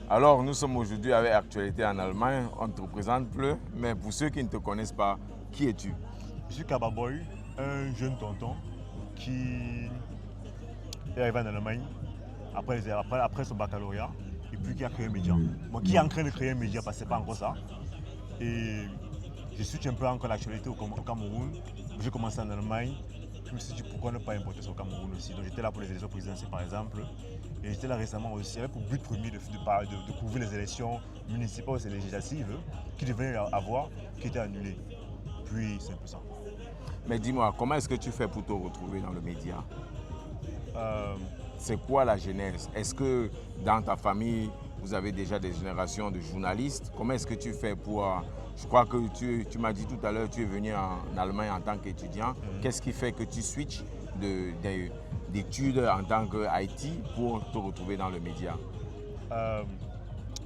Alors, nous sommes aujourd'hui avec Actualité en Allemagne. On ne te présente plus, mais pour ceux qui ne te connaissent pas, qui es-tu? Je suis Kababoy, un jeune tonton qui est arrivé en Allemagne après son baccalauréat et puis qui a créé un média. Bon, qui est en train de créer un média parce que ce n'est pas encore ça. Et je suis un peu encore l'actualité au Cameroun. J'ai commencé en Allemagne. Je me suis dit pourquoi ne pas importer ça au Cameroun aussi. Donc j'étais là pour les élections présidentielles par exemple. Et j'étais là récemment aussi avec pour but premier de couvrir les élections municipales et législatives qui devaient avoir, qui étaient annulées. Puis c'est un peu ça. Mais dis-moi, comment est-ce que tu fais pour te retrouver dans le média? Euh, C'est quoi la genèse? Est-ce que dans ta famille, vous avez déjà des générations de journalistes? Comment est-ce que tu fais pour... je crois que tu m'as dit tout à l'heure, tu es venu en Allemagne en tant qu'étudiant. Qu'est-ce qui fait que tu switches d'études en tant qu'IT pour te retrouver dans le média?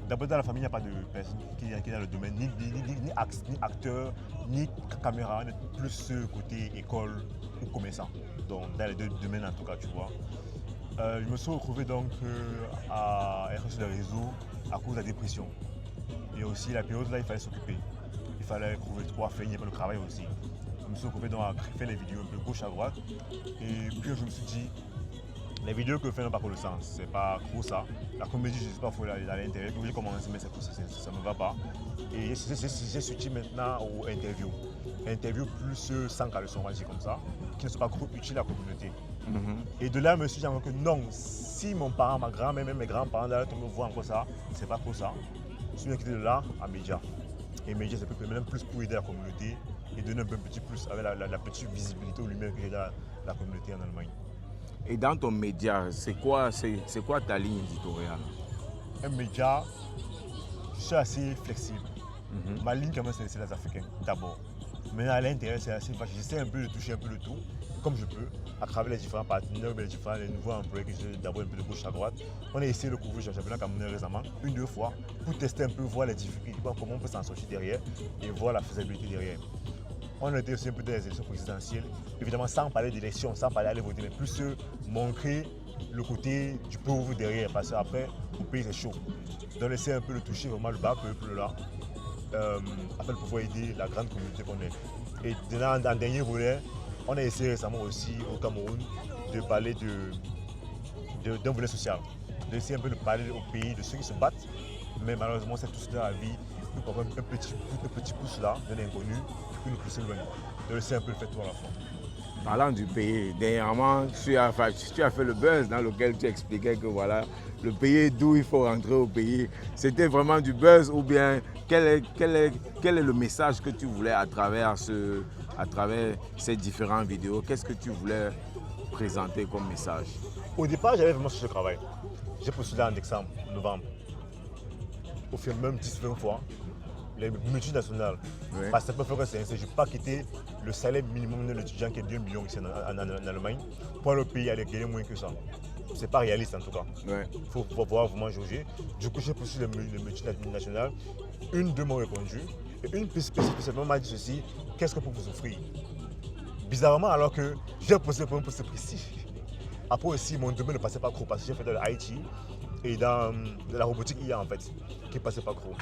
D'abord, dans la famille, il n'y a pas de personne qui est dans le domaine, ni acteur, ni caméra, plus côté école ou commerçant. Donc, dans les deux domaines, en tout cas, tu vois. Je me suis retrouvé donc à être sur les réseaux à cause de la dépression. Et aussi, la période là, il fallait s'occuper. Il fallait trouver quoi faire, il y avait le travail aussi. Je me suis retrouvé donc à faire les vidéos un peu gauche à droite. Et puis, je me suis dit, les vidéos que je fais n'ont pas trop le sens, c'est pas trop ça. La comédie, je ne sais pas, il faut aller à l'intérieur. J'ai commencé, mais ça ne me va pas. Et j'ai switché maintenant aux interviews. Interviews plus sans caleçon, on va dire comme ça, qui ne sont pas trop utiles à la communauté. Et de là, je me suis dit que non, si mon parent, ma grand-mère, même mes grands-parents, là, me voient encore ça, c'est pas trop ça. Je suis quitté de là à média. Et média, c'est même plus pour aider la communauté et donner un peu petit plus avec la petite visibilité aux lumières que j'ai dans la communauté en Allemagne. Et dans ton média, c'est quoi ta ligne éditoriale? Un média, je suis assez flexible. Ma ligne, quand même, c'est les Africains, d'abord. Maintenant, à l'intérieur, c'est assez vache. J'essaie un peu de toucher un peu de tout, comme je peux, à travers les différents partenaires, les nouveaux employés que j'ai d'abord un peu de gauche à droite. On a essayé de couvrir le championnat camerounais récemment, une, deux fois, pour tester un peu, voir les difficultés, voir comment on peut s'en sortir derrière et voir la faisabilité derrière. On a été aussi un peu dans les élections présidentielles, évidemment sans parler d'élections, sans parler d'aller voter, mais plus montrer le côté du pauvre derrière, parce qu'après, au pays c'est chaud. Donc essayer un peu de toucher vraiment le bas peuple là, afin de pouvoir aider la grande communauté qu'on est. Et dans dernier volet, on a essayé récemment aussi au Cameroun de parler d'un volet social, d'essayer un peu de parler au pays de ceux qui se battent, mais malheureusement c'est tout ce dans la vie, nous avons un petit pouce là, d'un inconnu, puis nous pousser loin. Donc essayer un peu de faire tout à la fois. Parlant du pays, dernièrement, tu as fait le buzz dans lequel tu expliquais que voilà, le pays d'où il faut rentrer au pays. C'était vraiment du buzz ou bien quel est le message que tu voulais à travers ces différentes vidéos? Qu'est-ce que tu voulais présenter comme message? Au départ, j'avais vraiment cherché le travail. J'ai postulé en décembre, novembre. Au fur et à mesure, 10-20 fois. Les multinationales. Oui. Parce que je ne vais pas quitter le salaire minimum de l'étudiant qui est 2 millions ici en Allemagne pour le pays aller gagner moins que ça. Ce n'est pas réaliste en tout cas. Il faut pouvoir vraiment jauger. Du coup, j'ai postulé les multinationales. Une, deux m'ont répondu. Et une spécifiquement m'a dit ceci, qu'est-ce que pour vous offrir? Bizarrement, alors que j'ai postulé pour un poste précis. Après aussi, mon domaine ne passait pas trop parce que j'ai fait de l'IT et dans la robotique IA en fait, qui ne passait pas trop.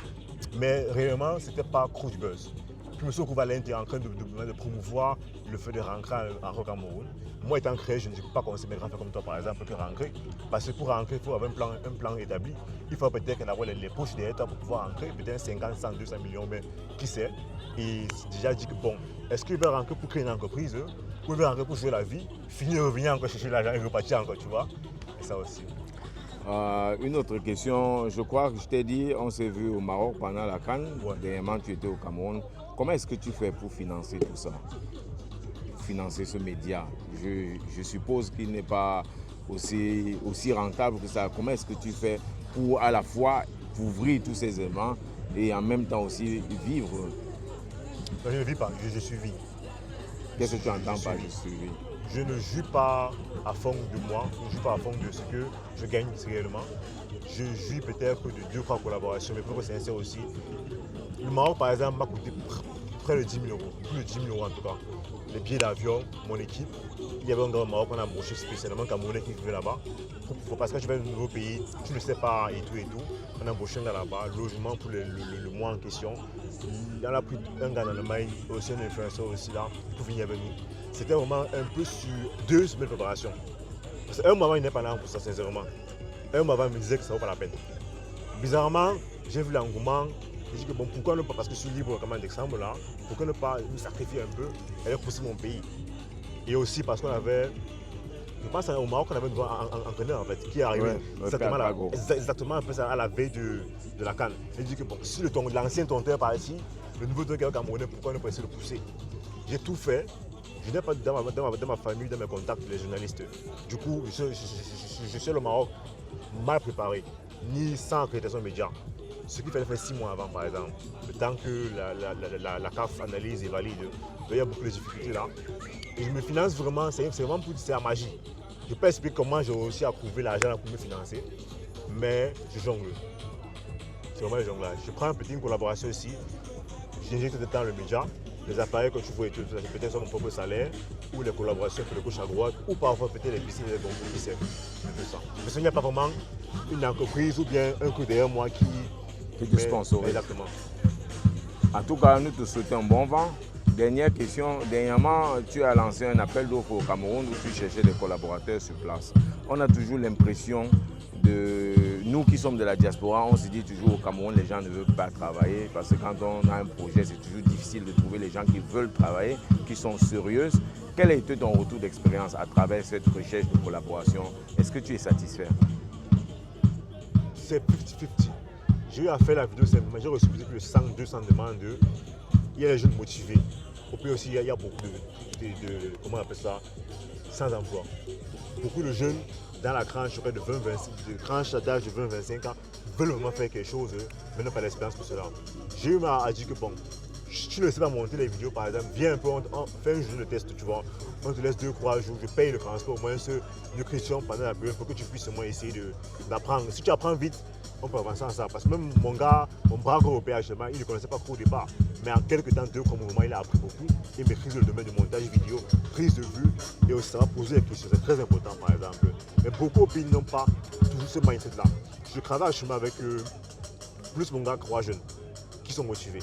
Mais réellement, ce n'était pas trop du buzz. Puis je me suis retrouvé à l'intérieur en train de promouvoir le fait de rentrer en Cameroun. Moi étant créé, je ne peux pas commencer mes grands frères comme toi par exemple que rentrer. Parce que pour rentrer, il faut avoir un plan établi. Il faut peut-être avoir les poches derrière toi pour pouvoir rentrer, peut-être 50, 100, 200 millions, mais qui sait. Et déjà dit que bon, est-ce qu'il veut rentrer pour créer une entreprise ou il veut rentrer pour jouer la vie, finir, revenir encore chercher l'argent et repartir encore, tu vois. Et ça aussi. Une autre question, je crois que je t'ai dit, on s'est vu au Maroc pendant la CAN. Ouais. Dernièrement, tu étais au Cameroun. Comment est-ce que tu fais pour financer tout ça? Financer ce média? Je suppose qu'il n'est pas aussi rentable que ça. Comment est-ce que tu fais pour à la fois couvrir tous ces éléments et en même temps aussi vivre? Je ne vis pas, je suis. Qu'est-ce que tu entends par je suis? Je ne joue pas à fond de moi, je ne joue pas à fond de ce que je gagne réellement. Je joue peut-être de 2-3 collaborations, mais pour être sincère aussi. Le Maroc, par exemple, m'a coûté près de 10 000 euros, plus de 10 000 euros en tout cas. les billets d'avion, mon équipe. Il y avait un gars au Maroc qu'on a embauché spécialement, Camerounais qui vivait là-bas. Parce que tu vas dans un nouveau pays, tu ne sais pas et tout et tout. On a embauché un gars là-bas, logement pour le mois en question. Il y en a pris un gars dans le mail, aussi un influenceur aussi là, pour venir avec nous. C'était vraiment un peu sur 2 semaines de préparation. Parce qu'un moment, il n'est pas là pour ça, sincèrement. Un moment, il me disait que ça ne vaut pas la peine. Bizarrement, j'ai vu l'engouement. J'ai dit que bon, pourquoi ne pas, parce que je suis libre comme un exemple là, pourquoi ne pas me sacrifier un peu et aller pousser mon pays. Et aussi parce qu'on avait, je pense au Maroc, on avait un entraîneur en fait, qui est arrivé exactement un peu à la veille de la CAN. Il dit que bon, si l'ancien tonton est parti, le nouveau tonton camerounais, pourquoi ne pas essayer de pousser. J'ai tout fait. Je n'ai pas dans ma famille, dans mes contacts, les journalistes. Du coup, je suis au Maroc mal préparé, ni sans accréditation média. Ce qu'il fallait faire 6 mois avant, par exemple. Le temps que la CAF analyse et valide. Il y a beaucoup de difficultés là. Et je me finance vraiment, c'est vraiment pour la magie. Je ne peux pas expliquer comment j'ai réussi à trouver l'argent pour me financer, mais je jongle. C'est vraiment le jonglage. Je prends une collaboration ici, j'injecte dedans le média, les appareils que tu vois et tout, peut-être sur mon propre salaire, ou les collaborations pour le gauche à droite, ou parfois peut-être les piscines et les concours qui servent. Mais il n'y a pas vraiment une entreprise ou bien un coup derrière moi qui te sponsorise. Exactement. En tout cas, nous te souhaitons un bon vent. Dernière question, dernièrement, tu as lancé un appel d'offres au Cameroun où tu cherchais des collaborateurs sur place. On a toujours l'impression nous qui sommes de la diaspora, on se dit toujours au Cameroun, les gens ne veulent pas travailler parce que quand on a un projet, c'est toujours difficile de trouver les gens qui veulent travailler, qui sont sérieux. Quel a été ton retour d'expérience à travers cette recherche de collaboration? Est-ce que tu es satisfait? C'est 50-50. J'ai eu à faire la vidéo simplement, j'ai reçu plus de 100, 200 demandes. Il y a les jeunes motivés. Au pays aussi, il y a beaucoup de comment on appelle ça, sans emploi. Beaucoup de jeunes dans la tranche d'âge de 20-25 ans veulent vraiment faire quelque chose, mais n'ont pas l'expérience pour cela. J'ai eu à dire que bon, tu ne sais pas monter les vidéos par exemple, viens un peu, on fait un jour de test, tu vois. On te laisse 2-3 jours, je paye le transport, au moins une nutrition pendant la période pour que tu puisses au moins essayer d'apprendre. Si tu apprends vite, on peut avancer en ça. Parce que même mon gars, mon bras gros au PHM, il ne connaissait pas trop au départ. Mais en quelques temps, 2 mouvements, il a appris beaucoup. Il maîtrise le domaine du montage vidéo, prise de vue et aussi ça va poser des questions. C'est très important par exemple. Mais beaucoup de pays n'ont pas toujours ce mindset-là. Je travaille chemin avec plus mon gars 3 jeunes qui sont motivés.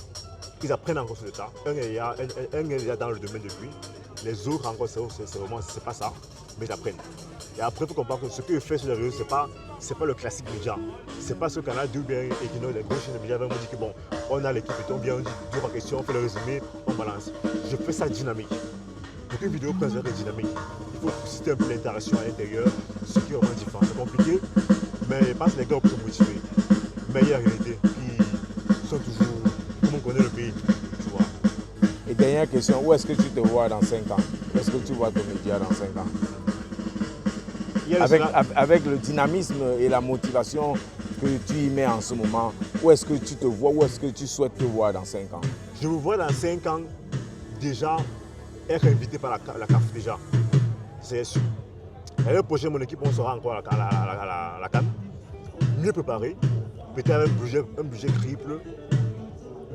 Ils apprennent encore sur le tas. Un est déjà dans le domaine depuis. Les autres encore, c'est pas ça, mais ils apprennent. Et après, il faut comprendre que ce que je fais sur les réseaux, c'est pas le classique média. C'est pas ce canal 2 bien et qui nous les gauches de médias vont dire que bon, on a l'équipe et on vient, on dit 2 questions, on fait le résumé, on balance. Je fais ça dynamique. Pour qu'une vidéo prenne être dynamique, il faut susciter un peu l'interaction à l'intérieur, ce qui est vraiment différent. C'est compliqué, mais je pense que les gars sont motivés. Mais il y a une réalité qui sont toujours, comme on connaît le pays, tu vois. Et dernière question, où est-ce que tu te vois dans 5 ans? Où est-ce que tu vois ton média dans 5 ans? Avec le dynamisme et la motivation que tu y mets en ce moment, où est-ce que tu te vois, où est-ce que tu souhaites te voir dans 5 ans? Je me vois dans 5 ans déjà être invité par la CAF déjà. C'est sûr. L'année prochaine, mon équipe, on sera encore à la CAN. Mieux préparé, peut-être avec un budget triple,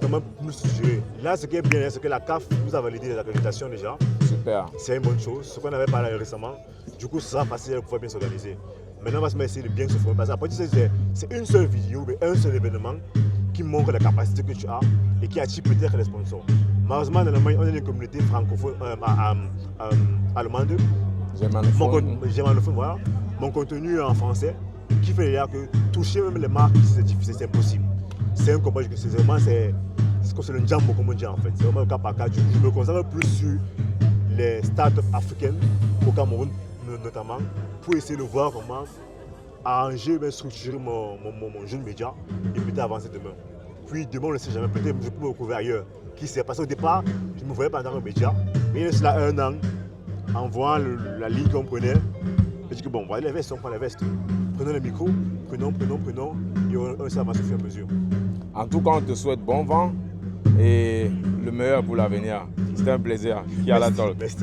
vraiment plus structuré. Là, ce qui est bien, c'est que la CAF nous a validé les accréditations déjà. Super. C'est une bonne chose. Ce qu'on avait parlé récemment, du coup, ce sera facile de pouvoir bien s'organiser. Maintenant, on va essayer de bien se former. Parce que après, c'est une seule vidéo, un seul événement qui montre la capacité que tu as et qui attire peut-être les sponsors. Malheureusement, en Allemagne, on est une communauté francophone, allemande. Germanophone, voilà. Mon contenu est en français, qui fait d'ailleurs que toucher même les marques, c'est difficile, c'est impossible. C'est un combat, c'est vraiment, c'est le jambo, comme on dit en fait. C'est vraiment le cas par cas. Je me concentre plus sur les startups africaines, au Cameroun notamment, pour essayer de voir comment arranger, structurer mon jeune média et peut-être avancer demain. Puis demain, on ne sait jamais, peut-être je peux me retrouver ailleurs. Qui sait? Parce qu'au départ, je me voyais pas dans un média, mais il y a cela 1 an, en voyant la ligne qu'on prenait, je dis que bon, on va les vestes, on prend les vestes. Prenons le micro, prenons, et on s'avance au fur et à mesure. En tout cas, on te souhaite bon vent et le meilleur pour l'avenir. C'était un plaisir. Merci.